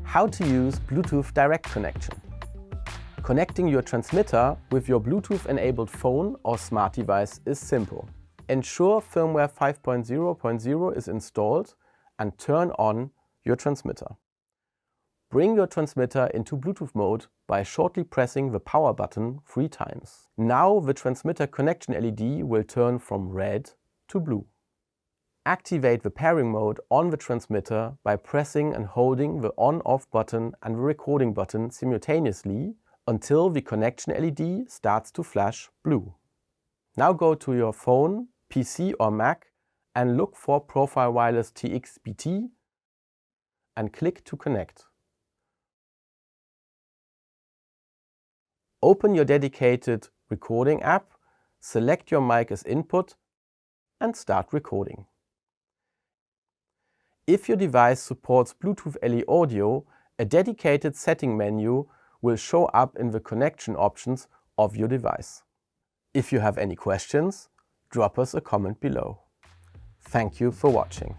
How to use Bluetooth Direct Connection. Connecting your transmitter with your Bluetooth-enabled phone or smart device is simple. Ensure firmware 5.0.0 is installed and turn on your transmitter. Bring your transmitter into Bluetooth mode by shortly pressing the power button 3 times. Now the transmitter connection LED will turn from red to blue. Activate the pairing mode on the transmitter by pressing and holding the on-off button and the recording button simultaneously until the connection LED starts to flash blue. Now go to your phone, PC or Mac and look for Profile Wireless TX-BT and click to connect. Open your dedicated recording app, select your mic as input and start recording. If your device supports Bluetooth LE audio, a dedicated setting menu will show up in the connection options of your device. If you have any questions, drop us a comment below. Thank you for watching.